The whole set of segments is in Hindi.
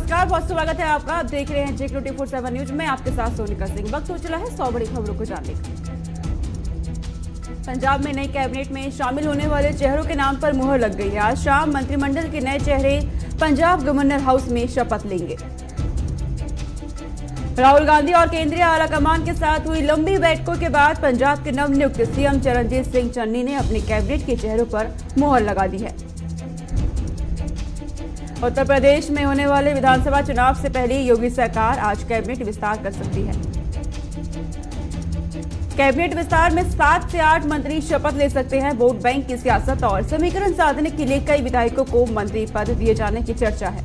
नमस्कार, बहुत स्वागत है आपका। आप देख रहे हैं JEK 24/7 न्यूज में, आपके साथ सोनिका सिंह। वक्त हो चला है 100 बड़ी खबरों को जानने का। पंजाब में नई कैबिनेट में शामिल होने वाले चेहरों के नाम पर मुहर लग गई है। आज शाम मंत्रिमंडल के नए चेहरे पंजाब गवर्नर हाउस में शपथ लेंगे। राहुल गांधी और केंद्रीय आलाकमान के साथ हुई लंबी बैठकों के बाद पंजाब के नवनियुक्त सीएम चरणजीत सिंह चन्नी ने अपने कैबिनेट के चेहरों पर मुहर लगा दी है। उत्तर प्रदेश में होने वाले विधानसभा चुनाव से पहले योगी सरकार आज कैबिनेट विस्तार कर सकती है। कैबिनेट विस्तार में 7 से 8 मंत्री शपथ ले सकते हैं। वोट बैंक की सियासत और समीकरण साधने के लिए कई विधायकों को मंत्री पद दिए जाने की चर्चा है।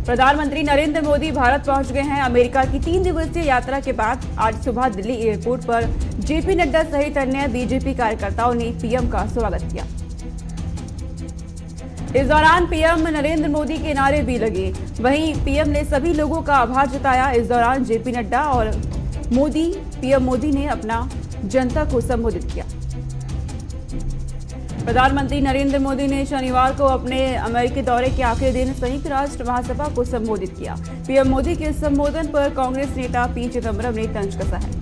प्रधानमंत्री नरेंद्र मोदी भारत पहुंच गए हैं। अमेरिका की 3 दिवसीय यात्रा के बाद आज सुबह दिल्ली एयरपोर्ट पर जेपी नड्डा सहित अन्य बीजेपी कार्यकर्ताओं ने पीएम का स्वागत किया। इस दौरान पीएम नरेंद्र मोदी के नारे भी लगे। वहीं पीएम ने सभी लोगों का आभार जताया। इस दौरान जेपी नड्डा और पीएम मोदी ने अपना जनता को संबोधित किया। प्रधानमंत्री नरेंद्र मोदी ने शनिवार को अपने अमेरिकी दौरे के आखिरी दिन संयुक्त राष्ट्र महासभा को संबोधित किया। पीएम मोदी के संबोधन पर कांग्रेस नेता पी चिदम्बरम ने तंज कसा है।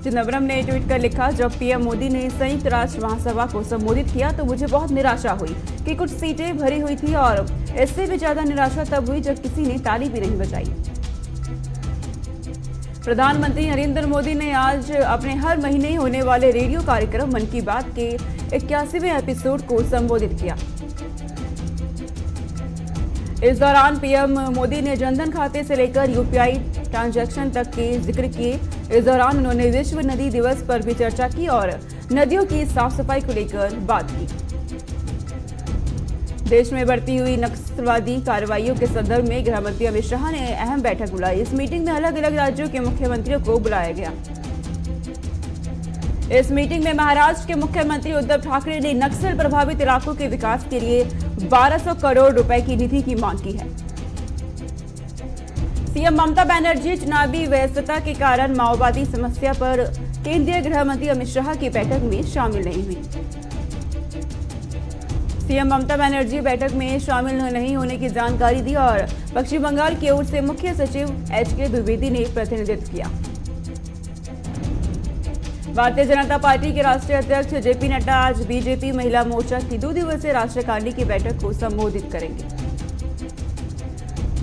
चिदम्बरम ने ट्वीट कर लिखा, जब पीएम मोदी ने संयुक्त राष्ट्र महासभा को संबोधित किया तो मुझे बहुत निराशा हुई कि कुछ सीटें भरी हुई थी और इससे भी ज्यादा निराशा तब हुई जब किसी ने ताली भी नहीं बजाई। प्रधानमंत्री नरेंद्र मोदी ने आज अपने हर महीने होने वाले रेडियो कार्यक्रम मन की बात के 81वें एपिसोड को संबोधित किया। इस दौरान पीएम मोदी ने जनधन खाते से लेकर यूपीआई ट्रांजैक्शन तक के जिक्र किए। इस दौरान उन्होंने विश्व नदी दिवस पर भी चर्चा की और नदियों की साफ सफाई को लेकर बात की। देश में बढ़ती हुई नक्सलवादी कार्रवाइयों के संदर्भ में गृह मंत्री अमित शाह ने अहम बैठक बुलाई। इस मीटिंग में अलग अलग राज्यों के मुख्यमंत्रियों को बुलाया गया। इस मीटिंग में महाराष्ट्र के मुख्यमंत्री उद्धव ठाकरे ने नक्सल प्रभावित इलाकों के विकास के लिए 1200 करोड़ रुपए की निधि की मांग की है। सीएम ममता बनर्जी चुनावी व्यस्तता के कारण माओवादी समस्या पर केंद्रीय गृह मंत्री अमित शाह की बैठक में शामिल नहीं हुई। सीएम ममता बनर्जी बैठक में शामिल नहीं होने की जानकारी दी और पश्चिम बंगाल की ओर से मुख्य सचिव HK द्विवेदी ने प्रतिनिधित्व किया। भारतीय जनता पार्टी के राष्ट्रीय अध्यक्ष जेपी नड्डा आज बीजेपी महिला मोर्चा की 2 दिवसीय राष्ट्रकारिणी की बैठक को संबोधित करेंगे।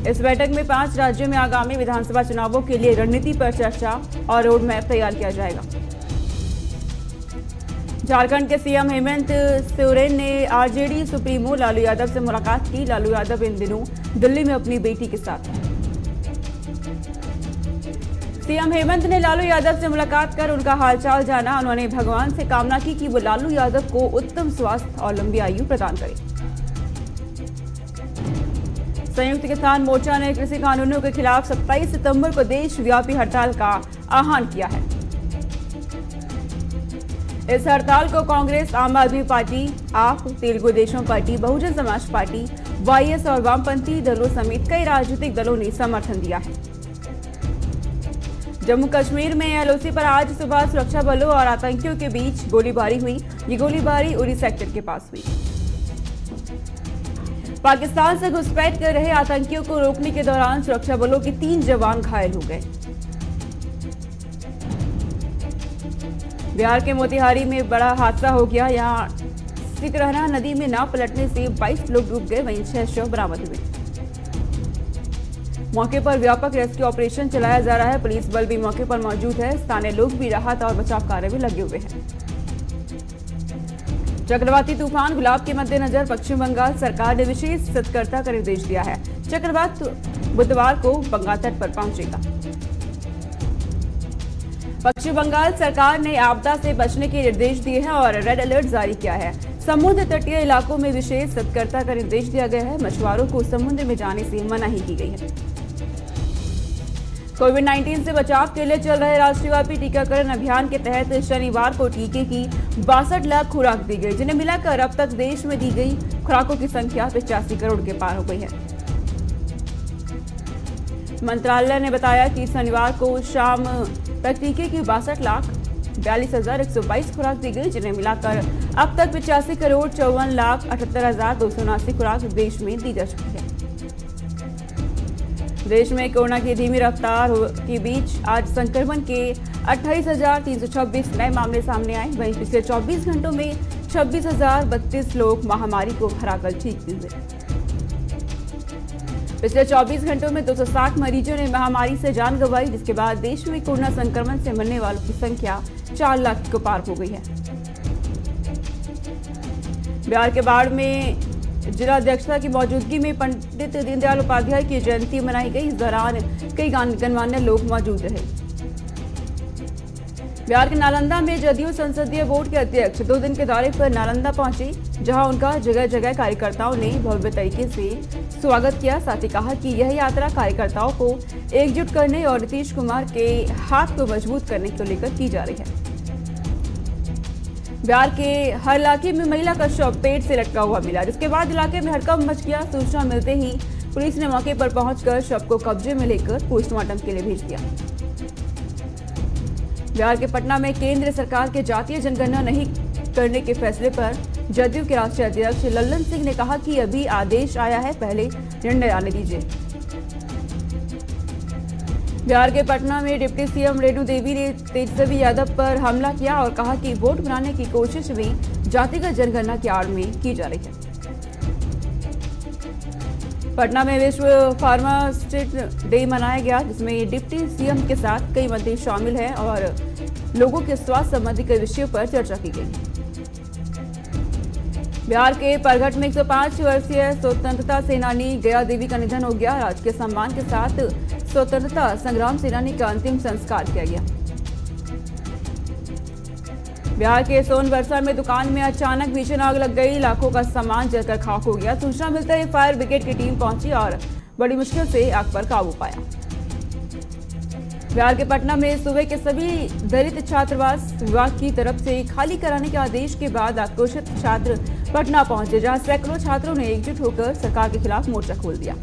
इस बैठक में 5 राज्यों में आगामी विधानसभा चुनावों के लिए रणनीति पर चर्चा और रोड मैप तैयार किया जाएगा। झारखंड के सीएम हेमंत सोरेन ने आरजेडी सुप्रीमो लालू यादव से मुलाकात की। लालू यादव इन दिनों दिल्ली में अपनी बेटी के साथ हैं। सीएम हेमंत ने लालू यादव से मुलाकात कर उनका हालचाल जाना। उन्होंने भगवान से कामना की कि वो लालू यादव को उत्तम स्वास्थ्य और लंबी आयु प्रदान करे। संयुक्त किसान मोर्चा ने कृषि कानूनों के खिलाफ 27 सितंबर को देशव्यापी हड़ताल का आह्वान किया है। इस हड़ताल को कांग्रेस, आम आदमी पार्टी, आप, Telugu Desam party, Bahujan Samaj party, YS और वामपंथी दलों समेत कई राजनीतिक दलों ने समर्थन दिया है। जम्मू कश्मीर में LOC पर आज सुबह सुरक्षा बलों और आतंकियों के बीच गोलीबारी हुई। ये गोलीबारी उरी सेक्टर के पास हुई। पाकिस्तान से घुसपैठ कर रहे आतंकियों को रोकने के दौरान सुरक्षा बलों के 3 जवान घायल हो गए। बिहार के मोतिहारी में बड़ा हादसा हो गया। यहां सिकरहना नदी में नाव पलटने से 22 लोग डूब गए, वहीं 6 शव बरामद हुए। मौके पर व्यापक रेस्क्यू ऑपरेशन चलाया जा रहा है। पुलिस बल भी मौके पर मौजूद है। स्थानीय लोग भी राहत और बचाव कार्य में लगे हुए हैं। चक्रवाती तूफान गुलाब के मद्देनजर पश्चिम बंगाल सरकार ने विशेष सतर्कता का निर्देश दिया है। चक्रवात बुधवार को बंगाल तट पर पहुंचेगा। पश्चिम बंगाल सरकार ने आपदा से बचने के निर्देश दिए हैं और रेड अलर्ट जारी किया है। समुद्र तटीय इलाकों में विशेष सतर्कता का निर्देश दिया गया है। मछुआरों को समुद्र में जाने से मनाही की गई है। कोविड-19 से बचाव के लिए चल रहे राष्ट्रव्यापी टीकाकरण अभियान के तहत शनिवार को टीके की 62 लाख खुराक दी गई, जिन्हें मिलाकर अब तक देश में दी गई खुराकों की संख्या 85 करोड़ के पार हो गई है। मंत्रालय ने बताया कि शनिवार को शाम तक टीके की 62 लाख 42,122 खुराक दी गई, जिन्हें मिलाकर अब तक 85,54,78,279 खुराक देश में दी जा चुकी है। देश में कोरोना की धीमी रफ्तार के बीच आज संक्रमण के 28,326 नए मामले सामने आए। वहीं पिछले 24 घंटों में 26,032 लोग महामारी को हराकर ठीक हुए। पिछले 24 घंटों में 260 मरीजों ने महामारी से जान गंवाई, जिसके बाद देश में कोरोना संक्रमण से मरने वालों की संख्या 4 लाख को पार हो गई है। बिहार के बाढ़ में जिला अध्यक्षता की मौजूदगी में पंडित दीनदयाल उपाध्याय की जयंती मनाई गई। इस दौरान कई गणमान्य लोग मौजूद रहे। बिहार के नालंदा में जदयू संसदीय बोर्ड के अध्यक्ष 2 दिन के दौरे पर नालंदा पहुंचे, जहां उनका जगह जगह कार्यकर्ताओं ने भव्य तरीके से स्वागत किया। साथ ही कहा कि यह यात्रा कार्यकर्ताओं को एकजुट करने और नीतीश कुमार के हाथ को मजबूत करने को लेकर की जा रही है। बिहार के हर इलाके में महिला का शव पेड़ से लटका हुआ मिला, जिसके बाद इलाके में हड़कंप मच गया। सूचना मिलते ही पुलिस ने मौके पर पहुंचकर शव को कब्जे में लेकर पोस्टमार्टम के लिए भेज दिया। बिहार के पटना में केंद्र सरकार के जातीय जनगणना नहीं करने के फैसले पर जदयू के राष्ट्रीय अध्यक्ष लल्लन सिंह ने कहा कि अभी आदेश आया है, पहले निर्णय आने दीजिए। बिहार के पटना में डिप्टी सीएम रेणु देवी ने तेजस्वी यादव पर हमला किया और कहा कि वोट बनाने की कोशिश भी जातिगत जनगणना की आड़ में की जा रही है। पटना में विश्व फार्मासिस्ट डे मनाया गया, जिसमें डिप्टी सीएम के साथ कई मंत्री शामिल हैं और लोगों के स्वास्थ्य संबंधी कई विषयों पर चर्चा की गई। बिहार के परघट में 105 वर्षीय स्वतंत्रता सेनानी गया देवी का निधन हो गया। राजकीय सम्मान के साथ स्वतंत्रता संग्राम सेनानी का अंतिम संस्कार किया गया। बिहार के सोनबरसा में दुकान में अचानक भीषण आग लग गई, लाखों का सामान जलकर खाक हो गया। सूचना मिलते ही फायर ब्रिगेड की टीम पहुंची और बड़ी मुश्किल से आग पर काबू पाया। बिहार के पटना में सुबह के सभी दलित छात्रावास विभाग की तरफ से खाली कराने के आदेश के बाद आक्रोशित छात्र पटना पहुंचे, जहां सैकड़ों छात्रों ने एकजुट होकर सरकार के खिलाफ मोर्चा खोल दिया।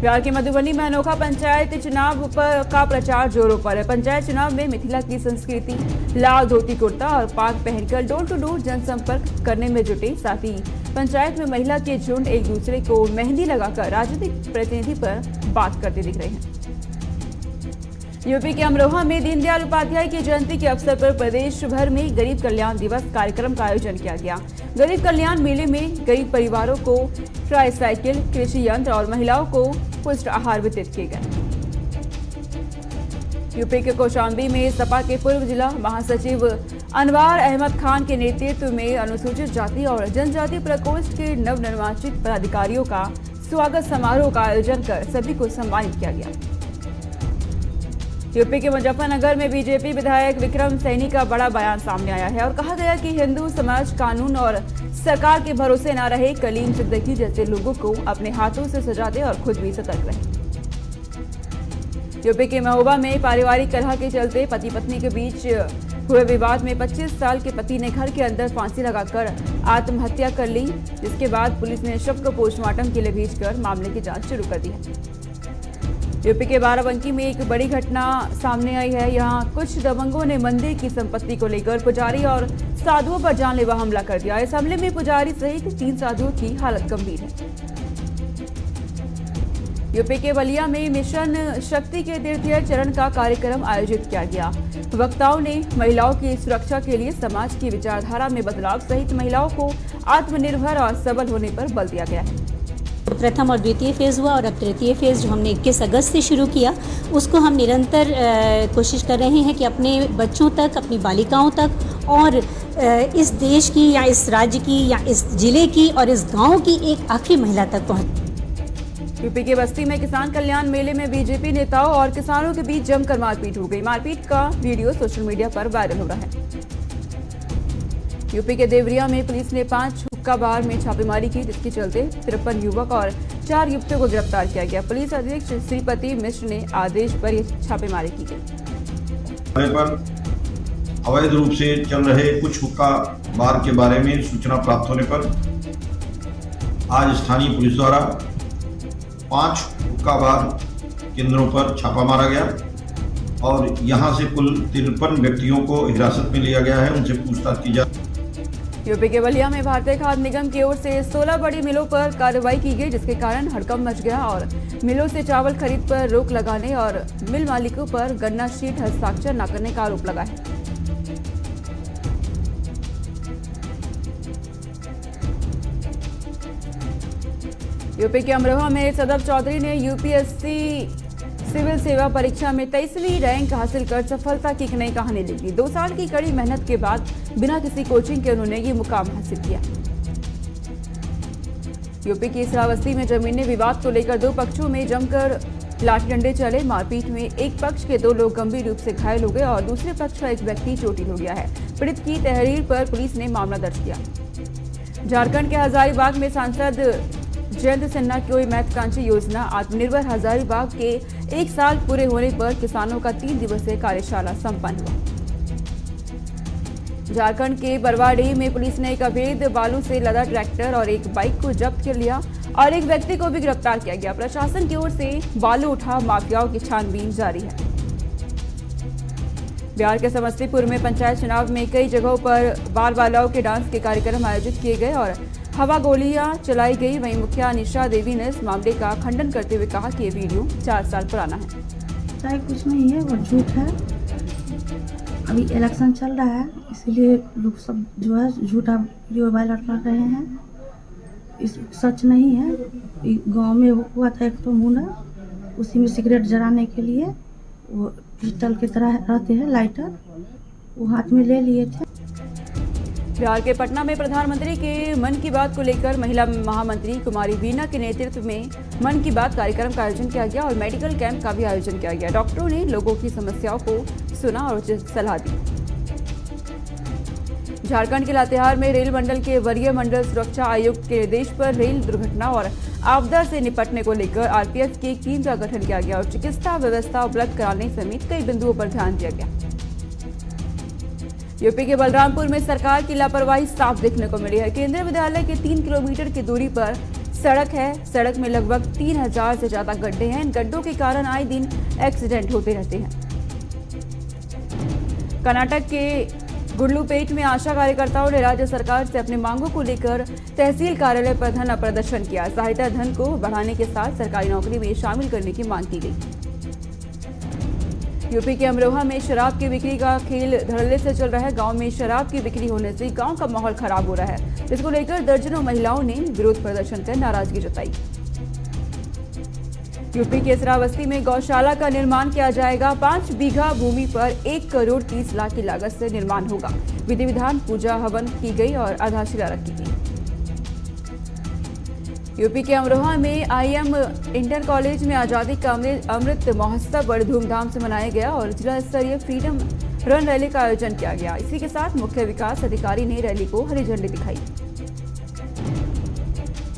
बिहार के मधुबनी में अनोखा पंचायत चुनाव का प्रचार जोरों पर है। पंचायत चुनाव में मिथिला की संस्कृति, लाल धोती कुर्ता और पाग पहनकर डोर टू डोर जनसंपर्क करने में जुटे। साथ ही पंचायत में महिला के झुंड एक दूसरे को मेहंदी लगाकर राजनीतिक प्रतिनिधि पर बात करते दिख रहे हैं। यूपी के अमरोहा में दीनदयाल उपाध्याय की जयंती के अवसर पर प्रदेश भर में गरीब कल्याण दिवस कार्यक्रम का आयोजन किया गया। गरीब कल्याण मेले में गरीब परिवारों को ट्राईसाइकिल, कृषि यंत्र और महिलाओं को पुष्ट आहार वितरित किए गए। यूपी के कौशाम्बी में सपा के पूर्व जिला महासचिव अनवार अहमद खान के नेतृत्व में अनुसूचित जाति और जनजाति प्रकोष्ठ के नवनिर्वाचित पदाधिकारियों का स्वागत समारोह का आयोजन कर सभी को सम्मानित किया गया। यूपी के मुजफ्फरनगर में बीजेपी विधायक विक्रम सैनी का बड़ा बयान सामने आया है और कहा गया कि हिंदू समाज कानून और सरकार के भरोसे न रहे, कलीम सिद्दीकी जैसे लोगों को अपने हाथों से सजा दे और खुद भी सतर्क रहे। यूपी के महोबा में पारिवारिक कलह के चलते पति पत्नी के बीच हुए विवाद में 25 साल के पति ने घर के अंदर फांसी लगाकर आत्महत्या कर ली, जिसके बाद पुलिस ने शव को पोस्टमार्टम के लिए भेजकर मामले की जांच शुरू कर दी है। यूपी के बाराबंकी में एक बड़ी घटना सामने आई है। यहां कुछ दबंगों ने मंदिर की संपत्ति को लेकर पुजारी और साधुओं पर जानलेवा हमला कर दिया। इस हमले में पुजारी सहित 3 साधुओं की हालत गंभीर है। यूपी के बलिया में मिशन शक्ति के तृतीय चरण का कार्यक्रम आयोजित किया गया। वक्ताओं ने महिलाओं की सुरक्षा के लिए समाज की विचारधारा में बदलाव सहित महिलाओं को आत्मनिर्भर और सबल होने पर बल दिया गया है। प्रथम और द्वितीय फेज़ हुआ और अब तृतीय फेज़ जो हमने 21 अगस्त से शुरू किया, उसको हम निरंतर कोशिश कर रहे हैं कि अपने बच्चों तक, अपनी बालिकाओं तक और इस देश की या इस राज्य की या इस जिले की और इस गांव की एक आखिरी महिला तक पहुंच। यूपी के बस्ती में किसान कल्याण मेले में बीजेपी नेताओं और किसानों के बीच जमकर मारपीट हो गई। मारपीट का वीडियो सोशल मीडिया पर वायरल हो रहा है। यूपी के देवरिया में पुलिस ने 5 हुक्का बार में छापेमारी की, जिसके चलते 53 युवक और 4 युवतियों को गिरफ्तार किया गया। पुलिस अधीक्षक श्रीपति मिश्र ने आदेश पर यह छापेमारी की गई। पर अवैध रूप से चल रहे कुछ हुक्का बार के बारे में सूचना प्राप्त होने पर आज स्थानीय पुलिस द्वारा 5 हुक्का बार केंद्रों पर छापा मारा गया। और यहां से कुल 53 व्यक्तियों को हिरासत में लिया गया है, उनसे पूछताछ की जा। यूपी के बलिया में भारतीय खाद्य निगम की ओर से 16 बड़ी मिलों पर कार्रवाई की गई, जिसके कारण हड़कंप मच गया और मिलों से चावल खरीद पर रोक लगाने और मिल मालिकों पर गन्ना शीट हस्ताक्षर न करने का आरोप लगा है। यूपी के अमरोहा में सदब चौधरी ने यूपीएससी सिविल सेवा परीक्षा में 23वीं रैंक हासिल कर सफलता की एक नई कहानी लिखी। 2 साल की कड़ी मेहनत के बाद बिना किसी कोचिंग के उन्होंने ये मुकाम हासिल किया। यूपी की श्रावस्ती में जमीनी विवाद को लेकर 2 पक्षों में जमकर लाठी डंडे चले। मारपीट में एक पक्ष के 2 लोग गंभीर रूप से घायल हो गए और दूसरे पक्ष का एक व्यक्ति चोटिल हो गया है। पीड़ित की तहरीर पर पुलिस ने मामला दर्ज किया। झारखंड के हजारीबाग में सांसद जयंत सिन्हा की महत्वाकांक्षी योजना आत्मनिर्भर हजारीबाग के 1 साल पूरे होने पर किसानों का 3 दिवसीय कार्यशाला संपन्न हुआ। झारखंड के बरवाडीह में पुलिस ने एक अवैध बालू से लदा ट्रैक्टर और एक बाइक को जब्त कर लिया और एक व्यक्ति को भी गिरफ्तार किया गया। प्रशासन की ओर से बालू उठा माफियाओं की छानबीन जारी है। बिहार के समस्तीपुर में पंचायत चुनाव में कई जगहों पर बाल बालिकाओं के डांस के कार्यक्रम आयोजित किए गए और हवा गोलियां चलाई गई। वहीं मुखिया निशा देवी ने इस मामले का खंडन करते हुए कहा कि ये वीडियो 4 साल पुराना है। चाहे कुछ नहीं है, वो झूठ है। अभी इलेक्शन चल रहा है, इसलिए लोग सब जो है झूठा वीडियो वायरल कर रहे हैं। इस सच नहीं है। गांव में हुआ था एक तो मुंडा, उसी में सिगरेट जलाने के लिए वो पिस्टल की तरह रहते हैं लाइटर, वो हाथ में ले लिए थे। बिहार के पटना में प्रधानमंत्री के मन की बात को लेकर महिला महामंत्री कुमारी वीना के नेतृत्व में मन की बात कार्यक्रम का आयोजन किया गया और मेडिकल कैंप का भी आयोजन किया गया। डॉक्टरों ने लोगों की समस्याओं को सुना और उचित सलाह दी। झारखंड के लातेहार में रेल मंडल के वरीय मंडल सुरक्षा आयुक्त के निर्देश पर रेल दुर्घटना और आपदा से निपटने को लेकर आरपीएफ की एक टीम का गठन किया गया और चिकित्सा व्यवस्था उपलब्ध कराने समेत कई बिंदुओं पर ध्यान दिया गया। यूपी के बलरामपुर में सरकार की लापरवाही साफ देखने को मिली है। केंद्रीय विद्यालय के 3 किलोमीटर की दूरी पर सड़क है। सड़क में लगभग 3000 से ज्यादा गड्ढे हैं। इन गड्ढों के कारण आए दिन एक्सीडेंट होते रहते हैं। कर्नाटक के गुंडलुपेट में आशा कार्यकर्ताओं ने राज्य सरकार से अपनी मांगों को लेकर तहसील कार्यालय पर धरना प्रदर्शन किया। सहायता धन को बढ़ाने के साथ सरकारी नौकरी में शामिल करने की मांग की गई। यूपी के अमरोहा में शराब की बिक्री का खेल धड़ल्ले से चल रहा है। गांव में शराब की बिक्री होने से गांव का माहौल खराब हो रहा है, जिसको लेकर दर्जनों महिलाओं ने विरोध प्रदर्शन कर नाराजगी जताई। यूपी के श्रावस्ती में गौशाला का निर्माण किया जाएगा। 5 बीघा भूमि पर 1 करोड़ 30 लाख की लागत से निर्माण होगा। विधि विधान पूजा हवन की गई और आधारशिला रखी गई। यूपी के अमरोहा में आईएम इंटर कॉलेज में आजादी का अमृत महोत्सव बड़े धूमधाम से मनाया गया और जिला स्तरीय फ्रीडम रन रैली का आयोजन किया गया। इसी के साथ मुख्य विकास अधिकारी ने रैली को हरी झंडी दिखाई।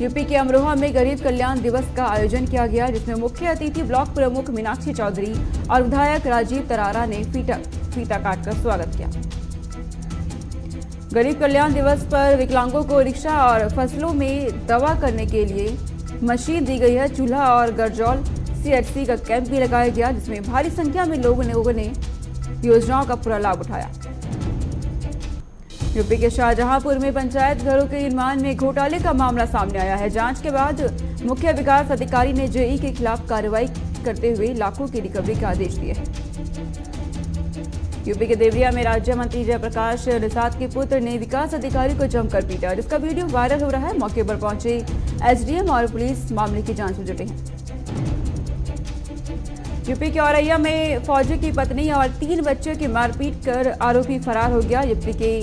यूपी के अमरोहा में गरीब कल्याण दिवस का आयोजन किया गया, जिसमें मुख्य अतिथि ब्लॉक प्रमुख मीनाक्षी चौधरी और विधायक राजीव तरारा ने फीता काटकर स्वागत किया। गरीब कल्याण दिवस पर विकलांगों को रिक्शा और फसलों में दवा करने के लिए मशीन दी गई है। चूल्हा और गरजौल सीएचसी का कैंप भी लगाया गया, जिसमें भारी संख्या में लोगों ने योजनाओं का पूरा लाभ उठाया। यूपी के शाहजहांपुर में पंचायत घरों के निर्माण में घोटाले का मामला सामने आया है। जांच के बाद मुख्य विकास अधिकारी ने जेई के खिलाफ कार्रवाई करते हुए लाखों की रिकवरी के आदेश दिए हैं। यूपी के देवरिया में राज्य मंत्री जयप्रकाश निषाद के पुत्र ने विकास अधिकारी को जमकर पीटा, जिसका वीडियो वायरल हो रहा है। मौके पर पहुंचे एसडीएम और पुलिस मामले की जांच में जुटे हैं। यूपी के औरैया में फौजी की पत्नी और 3 बच्चों की मारपीट कर आरोपी फरार हो गया। यूपी की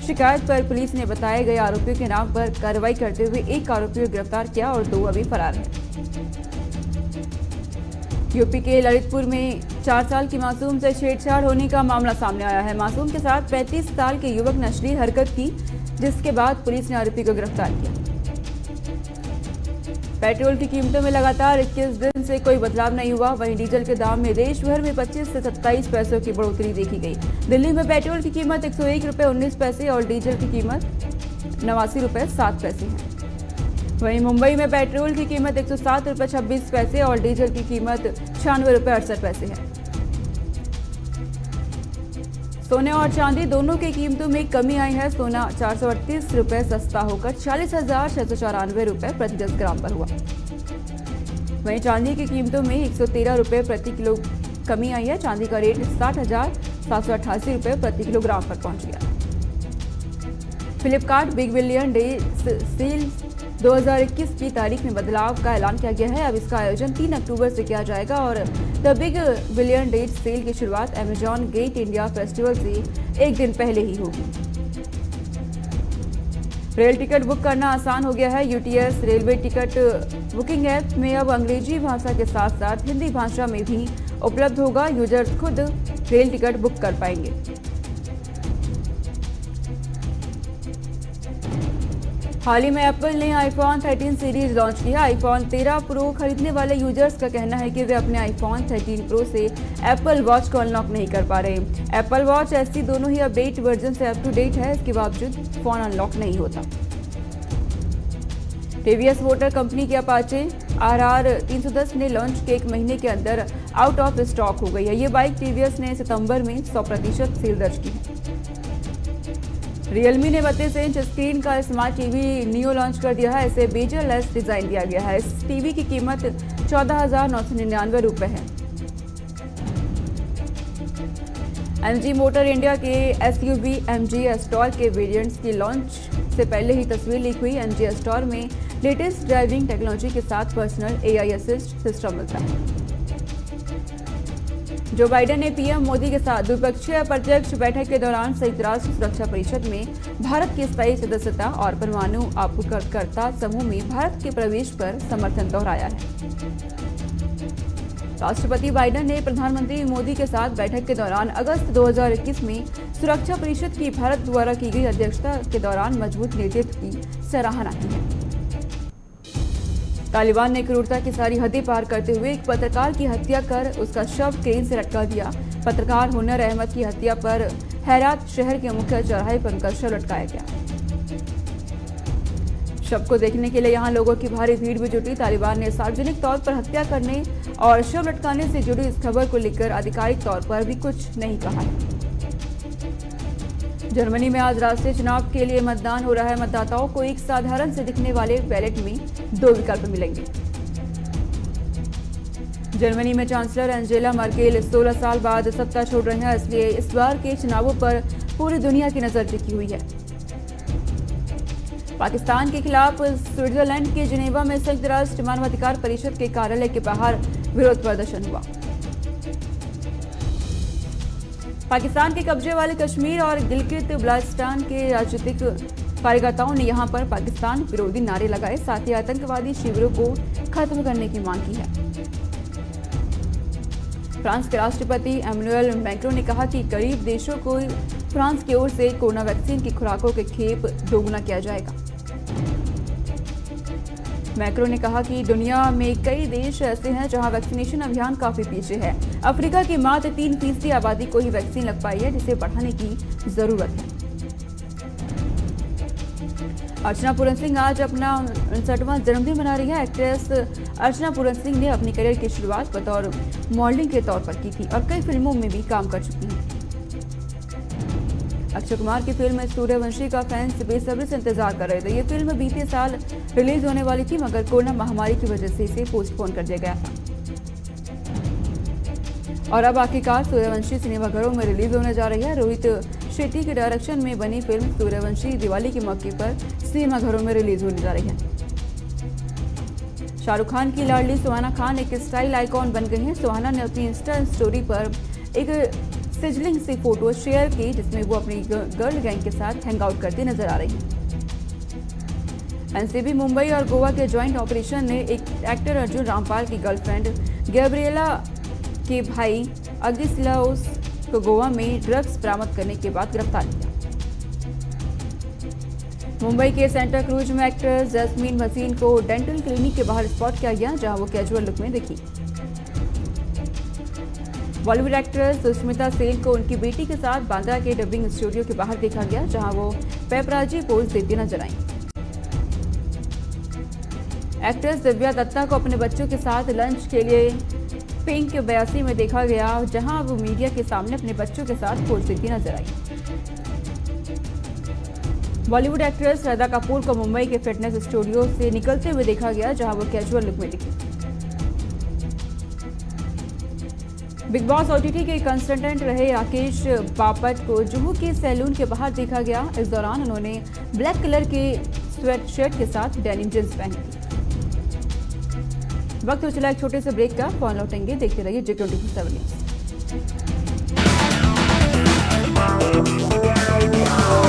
शिकायत पर पुलिस ने बताए गए आरोपियों के नाम पर कार्रवाई करते हुए 1 आरोपी को गिरफ्तार किया और 2 अभी फरार हैं। यूपी के ललितपुर में 4 साल की मासूम से छेड़छाड़ होने का मामला सामने आया है। मासूम के साथ 35 साल के युवक ने अश्लील हरकत की, जिसके बाद पुलिस ने आरोपी को गिरफ्तार किया। पेट्रोल की कीमतों में लगातार 21 दिन से कोई बदलाव नहीं हुआ। वहीं डीजल के दाम में देश भर में 25 से 27 पैसों की बढ़ोतरी देखी गई। दिल्ली में पेट्रोल की कीमत 101 रुपये 19 पैसे और डीजल की कीमत 89 रुपये 7 पैसे है। वहीं मुंबई में पेट्रोल की कीमत 107 रुपये 26 पैसे और डीजल की कीमत 96 रुपये 68 पैसे है। सोने और चांदी दोनों की कीमतों में कमी आई है। सोना 438 रुपए सस्ता होकर 40,694 रुपए प्रति 10 ग्राम पर हुआ। वहीं चांदी की कीमतों में 113 रुपए प्रति किलो कमी आई है। चांदी का रेट 60,788 रुपए प्रति किलोग्राम पर पहुंच गया। Flipkart big billion day sale 2021 की तारीख में बदलाव का ऐलान किया गया है। अब इसका आयोजन 3 अक्टूबर से किया जाएगा और the big billion day sale की शुरुआत अमेजॉन गेट इंडिया फेस्टिवल से एक दिन पहले ही होगी। रेल टिकट बुक करना आसान हो गया है। UTS railway ticket booking app में अब अंग्रेजी भाषा के साथ साथ हिंदी भाषा में भी उपलब्ध होगा। यूजर्स खुद रेल टिकट बुक कर पाएंगे। हाल ही में एप्पल ने आईफोन 13 सीरीज लॉन्च किया। आईफोन 13 प्रो खरीदने वाले यूजर्स का कहना है कि वे अपने आईफोन 13 प्रो से एप्पल वॉच को अनलॉक नहीं कर पा रहे। एप्पल वॉच ऐसी दोनों ही अपडेट वर्जन से अप टू डेट है, इसके बावजूद फोन अनलॉक नहीं होता। टीवीएस मोटर कंपनी की अपाचे RR 310 ने लॉन्च के 1 महीने के अंदर आउट ऑफ स्टॉक हो गई है। ये बाइक टीवीएस ने सितंबर में 100% सेल दर्ज की है। रियलमी ने 32 इंच स्क्रीन का स्मार्ट टीवी नियो लॉन्च कर दिया है। इसे बेजल लेस डिजाइन दिया गया है। इस टीवी की कीमत 14,999 रुपए है। MG मोटर इंडिया के SUV MG एस्टॉर के वेरिएंट्स की लॉन्च से पहले ही तस्वीर लीक हुई। MG एस्टॉर में लेटेस्ट ड्राइविंग टेक्नोलॉजी के साथ पर्सनल AI असिस्ट सिस्टम मिलता है। जो बाइडेन ने पीएम मोदी के साथ द्विपक्षीय प्रत्यक्ष बैठक के दौरान संयुक्त राष्ट्र सुरक्षा परिषद में भारत की स्थायी सदस्यता और परमाणु आपूर्तिकर्ता समूह में भारत के प्रवेश पर समर्थन दोहराया है। राष्ट्रपति बाइडेन ने प्रधानमंत्री मोदी के साथ बैठक के दौरान अगस्त 2021 में सुरक्षा परिषद की भारत द्वारा की गई अध्यक्षता के दौरान मजबूत नेतृत्व की सराहना की है। तालिबान ने क्रूरता की सारी हदें पार करते हुए एक पत्रकार की हत्या कर उसका शव क्रेन से लटका दिया। पत्रकार हुनर अहमद की हत्या पर हेरात शहर के मुख्य चौराहे पर उनका शव लटकाया गया। शव को देखने के लिए यहां लोगों की भारी भीड़ भी जुटी। तालिबान ने सार्वजनिक तौर पर हत्या करने और शव लटकाने से जुड़ी इस खबर को लेकर आधिकारिक तौर पर भी कुछ नहीं कहा है। जर्मनी में आज राष्ट्रीय चुनाव के लिए मतदान हो रहा है। मतदाताओं को एक साधारण से दिखने वाले बैलेट में 2 विकल्प मिलेंगे। जर्मनी में चांसलर एंजेला मर्केल 16 साल बाद सत्ता छोड़ रहे हैं, इसलिए इस बार के चुनावों पर पूरी दुनिया की नजर टिकी हुई है। पाकिस्तान के खिलाफ स्विट्जरलैंड के जिनेवा में संयुक्त राष्ट्र मानवाधिकार परिषद के कार्यालय के बाहर विरोध प्रदर्शन हुआ। पाकिस्तान के कब्जे वाले कश्मीर और गिलगित बल्तिस्तान के राजनीतिक कार्यकर्ताओं ने यहां पर पाकिस्तान विरोधी नारे लगाए, साथ ही आतंकवादी शिविरों को खत्म करने की मांग की है। फ्रांस के राष्ट्रपति एमेनुएल मैक्रों ने कहा कि गरीब देशों को फ्रांस की ओर से कोरोना वैक्सीन की खुराकों के खेप दोगुना किया जाएगा। मैक्रो ने कहा कि दुनिया में कई देश ऐसे हैं जहां वैक्सीनेशन अभियान काफी पीछे है। अफ्रीका की मात्र 3% आबादी को ही वैक्सीन लग पाई है, जिसे बढ़ाने की जरूरत है। अर्चना पूरन सिंह आज अपना 59वां जन्मदिन मना रही है। एक्ट्रेस अर्चना पूरन सिंह ने अपनी करियर की शुरुआत बतौर मॉडलिंग के तौर पर की थी और कई फिल्मों में भी काम कर चुकी हैं। अक्षय कुमार की फिल्म सूर्यवंशी का फैंस बेसब्री से इंतजार कर रहे थे। ये फिल्म बीते साल रिलीज होने वाली थी, मगर कोरोना महामारी की वजह से इसे पोस्टपोन कर दिया गया था। और अब आखिरकार सूर्यवंशी सिनेमाघरों में रिलीज होने जा रही है। रोहित शेट्टी के डायरेक्शन में बनी फिल्म सूर्यवंशी दिवाली के मौके पर सिनेमाघरों में रिलीज होने जा रही है। शाहरुख खान की लाडली सुहाना खान एक स्टाइल आइकॉन बन गई हैं। सुहाना ने अपनी इंस्टा स्टोरी पर एक सिजलिंग सी फोटो शेयर की, जिसमें वो अपनी गर्ल गैंग के साथ हैंग आउट करती नजर आ रही हैं। एनसीबी मुंबई और गोवा के ज्वाइंट ऑपरेशन ने एक एक्टर अर्जुन रामपाल की गर्लफ्रेंड गैब्रिएला के भाई अगिस्लाओस को गोवा में ड्रग्स बरामद करने के बाद गिरफ्तार किया। मुंबई के सेंटा क्रूज में एक्ट्रेस जैस्मीन भसीन को डेंटल क्लिनिक के बाहर स्पॉट किया गया, जहां वो कैजुअल लुक में दिखी। बॉलीवुड एक्ट्रेस सुष्मिता सेन को उनकी बेटी के साथ बांद्रा के डबिंग स्टूडियो के बाहर देखा गया, जहां वो पेपराजी पोज देती नजर आईं। एक्ट्रेस दिव्या दत्ता को अपने बच्चों के साथ लंच के लिए पिंक 82 में देखा गया, जहां वो मीडिया के सामने अपने बच्चों के साथ पोजती नजर आई। बॉलीवुड एक्ट्रेस श्रद्धा कपूर को मुंबई के फिटनेस स्टूडियो से निकलते हुए देखा गया, जहां वो कैजुअल लुक में दिखी। बिग बॉस ओटीटी के कंसल्टेंट रहे राकेश बापट को जुहू के सैलून के बाहर देखा गया। इस दौरान उन्होंने ब्लैक कलर के स्वेटशर्ट के साथ डेनिम जींस पहनी थी। वक्त हो चला एक छोटे से ब्रेक का, फौरन लौटेंगे। देखते रहिए J24 न्यूज़।